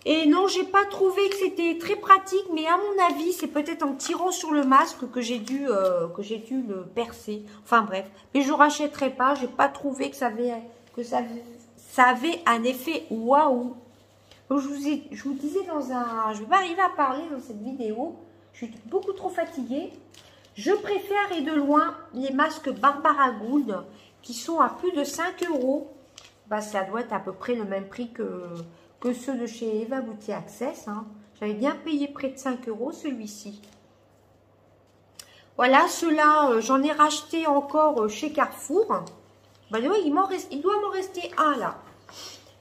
Et non, j'ai pas trouvé que c'était très pratique, mais à mon avis, c'est peut-être en tirant sur le masque que j'ai dû le percer. Enfin bref, mais je rachèterai pas. J'ai pas trouvé que ça avait un effet waouh. Donc je vous disais je vais pas arriver à parler dans cette vidéo. Je suis beaucoup trop fatiguée. Je préfère et de loin les masques Barbara Gould qui sont à plus de 5 €. Bah, ça doit être à peu près le même prix que ceux de chez Eva Beauty Access. Hein. J'avais bien payé près de 5 € celui-ci. Voilà, ceux-là, j'en ai racheté encore chez Carrefour. Bah, il doit m'en rester un là.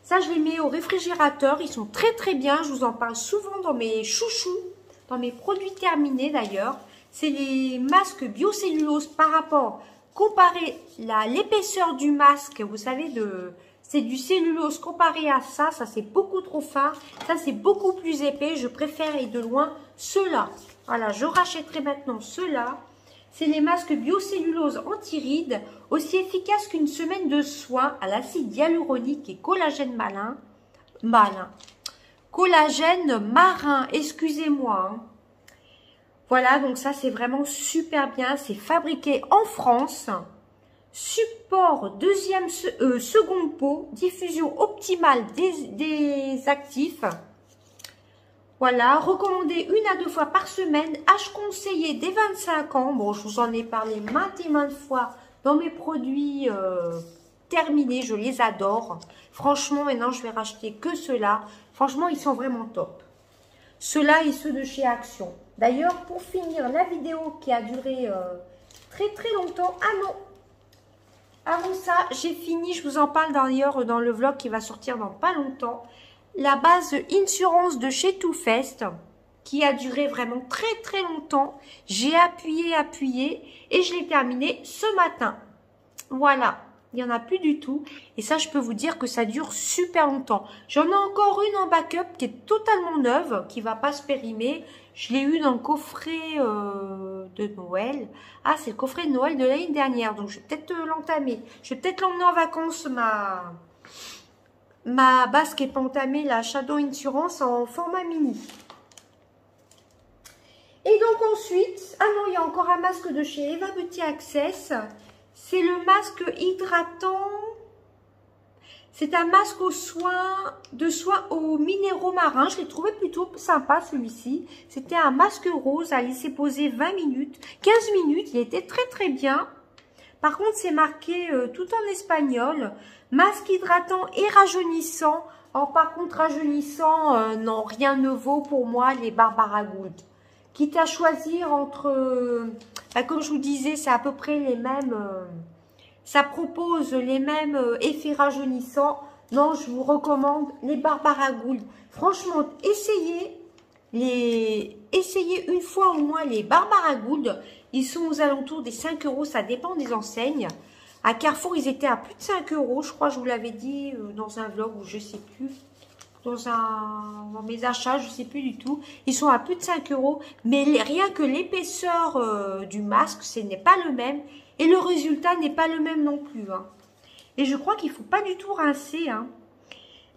Ça, je les mets au réfrigérateur. Ils sont très très bien. Je vous en parle souvent dans mes chouchous, dans mes produits terminés d'ailleurs. C'est les masques biocellulose par rapport, comparer l'épaisseur du masque, vous savez, c'est du cellulose comparé à ça c'est beaucoup trop fin, ça c'est beaucoup plus épais, je préfère et de loin ceux-là. Voilà, je rachèterai maintenant ceux-là. C'est les masques biocellulose anti-rides, aussi efficaces qu'une semaine de soins à l'acide hyaluronique et collagène collagène marin, excusez-moi. Hein. Voilà, donc ça c'est vraiment super bien, c'est fabriqué en France. Support seconde peau, diffusion optimale des actifs. Voilà, recommandé 1 à 2 fois par semaine, âge conseillé dès 25 ans. Bon, je vous en ai parlé maintes et maintes fois dans mes produits terminés, je les adore. Franchement, maintenant je vais racheter que ceux-là. Franchement, ils sont vraiment top. Ceux-là et ceux de chez Action. D'ailleurs, pour finir la vidéo qui a duré très très longtemps. Ah non! Avant ça, j'ai fini, je vous en parle d'ailleurs dans le vlog qui va sortir dans pas longtemps. La base Insurance de chez Too Faced, qui a duré vraiment très très longtemps. J'ai appuyé et je l'ai terminé ce matin. Voilà, il n'y en a plus du tout. Et ça, je peux vous dire que ça dure super longtemps. J'en ai encore une en backup qui est totalement neuve, qui ne va pas se périmer. Je l'ai eu dans le coffret de Noël. Ah, c'est le coffret de Noël de l'année dernière. Donc, je vais peut-être l'entamer. Je vais peut-être l'emmener en vacances, ma base qui est pas entamée, la Shadow Insurance en format mini. Et donc ensuite, ah non, il y a encore un masque de chez Eva Beauty Access. C'est le masque hydratant. C'est un masque aux soins aux minéraux marins. Je l'ai trouvé plutôt sympa celui-ci. C'était un masque rose à laisser poser 20 minutes, 15 minutes. Il était très très bien. Par contre, c'est marqué tout en espagnol. Masque hydratant et rajeunissant. Or, par contre, rajeunissant, non, rien ne vaut pour moi les Barbara Gould. Quitte à choisir entre, comme je vous disais, c'est à peu près les mêmes, ça propose les mêmes effets rajeunissants. Non, je vous recommande les Barbara Gould. Franchement, essayez une fois au moins les Barbara Gould. Ils sont aux alentours des 5 €, ça dépend des enseignes. À Carrefour, ils étaient à plus de 5 €, je crois, je vous l'avais dit dans un vlog ou je sais plus. Dans mes achats, je sais plus du tout. Ils sont à plus de 5 €, mais rien que l'épaisseur du masque, ce n'est pas le même. Et le résultat n'est pas le même non plus. Hein. Et je crois qu'il ne faut pas du tout rincer. Hein.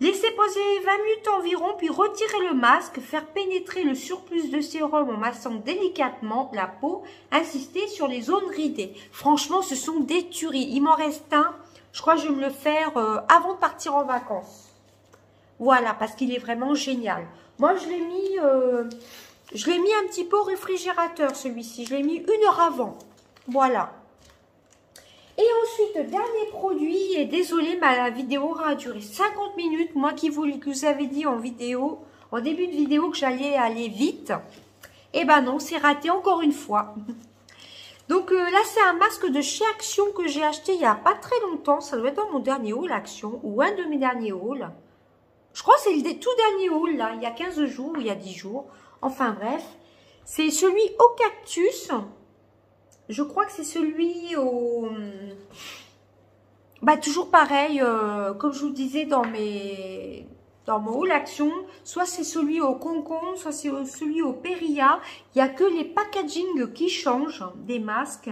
Laissez poser 20 minutes environ, puis retirer le masque, faire pénétrer le surplus de sérum en massant délicatement la peau, insister sur les zones ridées. Franchement, ce sont des tueries. Il m'en reste un. Je crois que je vais me le faire avant de partir en vacances. Voilà, parce qu'il est vraiment génial. Moi, je l'ai mis un petit peu au réfrigérateur, celui-ci. Je l'ai mis 1 heure avant. Voilà. Et ensuite, dernier produit, et désolé, ma vidéo aura duré 50 minutes. Moi qui vous avais dit en début de vidéo que j'allais aller vite. Eh ben non, c'est raté encore une fois. Donc là, c'est un masque de chez Action que j'ai acheté il n'y a pas très longtemps. Ça doit être dans mon dernier haul Action, ou un de mes derniers hauls. Je crois que c'est le tout dernier haul, là, il y a 15 jours ou il y a 10 jours. Enfin bref, c'est celui au cactus. Je crois que c'est celui au... Bah toujours pareil, comme je vous disais dans mon haul Action, soit c'est celui au concombre, soit c'est celui au périlla. Il n'y a que les packaging qui changent des masques.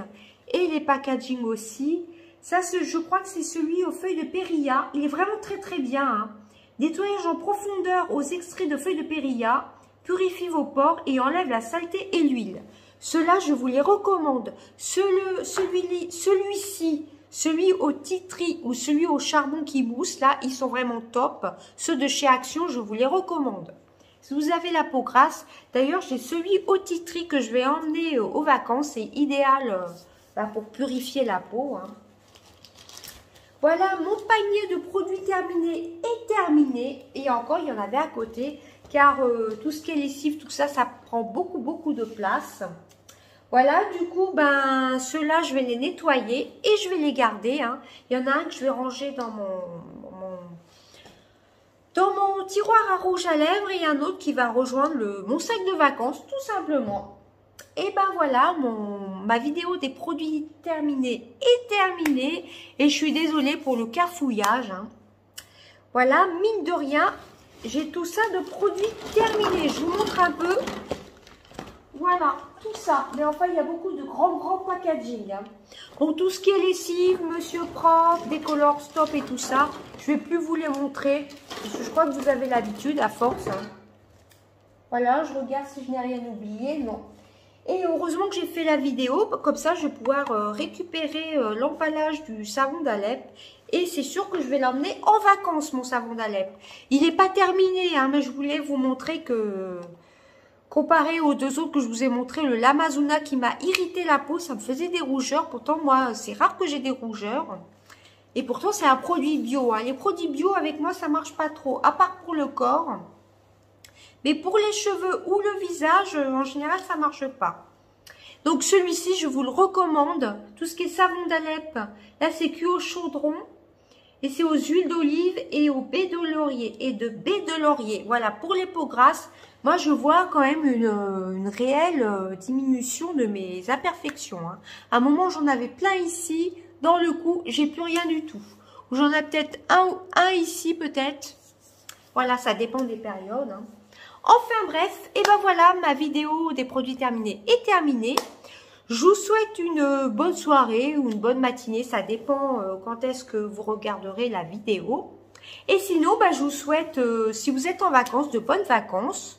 Et les packaging aussi. Ça, je crois que c'est celui aux feuilles de périlla. Il est vraiment très très bien. Hein. Nettoyage en profondeur aux extraits de feuilles de périlla. Purifie vos pores et enlève la saleté et l'huile. Ceux-là, je vous les recommande. Celui-ci, celui au titri ou celui au charbon qui mousse, là, ils sont vraiment top. Ceux de chez Action, je vous les recommande. Si vous avez la peau grasse, d'ailleurs, j'ai celui au titri que je vais emmener aux vacances. C'est idéal pour purifier la peau. Hein. Voilà, mon panier de produits terminés est terminé. Et encore, il y en avait à côté. Car tout ce qui est lessive, tout ça, ça prend beaucoup de place. Voilà, du coup, ben, ceux-là, je vais les nettoyer et je vais les garder. Hein. Il y en a un que je vais ranger dans mon tiroir à rouge à lèvres et un autre qui va rejoindre mon sac de vacances, tout simplement. Et ben voilà, ma vidéo des produits terminés est terminée. Et je suis désolée pour le cafouillage. Hein. Voilà, mine de rien, j'ai tout ça de produits terminés. Je vous montre un peu. Voilà, tout ça. Mais enfin, il y a beaucoup de grands packaging. Hein. Bon, tout ce qui est lessive, Monsieur Prof, Décolore Stop et tout ça, je ne vais plus vous les montrer. Parce que je crois que vous avez l'habitude à force. Hein. Voilà, je regarde si je n'ai rien oublié. Non. Et heureusement que j'ai fait la vidéo. Comme ça, je vais pouvoir récupérer l'emballage du savon d'Alep. Et c'est sûr que je vais l'emmener en vacances, mon savon d'Alep. Il n'est pas terminé, hein, mais je voulais vous montrer que... Comparé aux deux autres que je vous ai montré, le Lamazuna qui m'a irrité la peau, ça me faisait des rougeurs. Pourtant, moi, c'est rare que j'ai des rougeurs. Et pourtant, c'est un produit bio. Hein. Les produits bio, avec moi, ça marche pas trop. À part pour le corps. Mais pour les cheveux ou le visage, en général, ça marche pas. Donc, celui-ci, je vous le recommande. Tout ce qui est savon d'Alep. Là, c'est cuit au chaudron. Et c'est aux huiles d'olive et aux baies de laurier. Et de baies de laurier. Voilà, pour les peaux grasses. Moi, je vois quand même une réelle diminution de mes imperfections. Hein. À un moment, j'en avais plein ici. Dans le cou, j'ai plus rien du tout. Ou j'en ai peut-être un ici, peut-être. Voilà, ça dépend des périodes. Hein. Enfin, bref. Et ben voilà, ma vidéo des produits terminés est terminée. Je vous souhaite une bonne soirée ou une bonne matinée. Ça dépend quand est-ce que vous regarderez la vidéo. Et sinon, bah, je vous souhaite, si vous êtes en vacances, de bonnes vacances.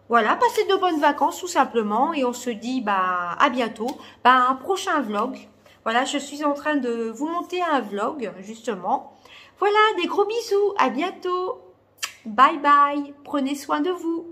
Voilà, passez de bonnes vacances tout simplement. Et on se dit bah, à bientôt. Bah, un prochain vlog. Voilà, je suis en train de vous monter un vlog, justement. Voilà, des gros bisous. À bientôt. Bye bye. Prenez soin de vous.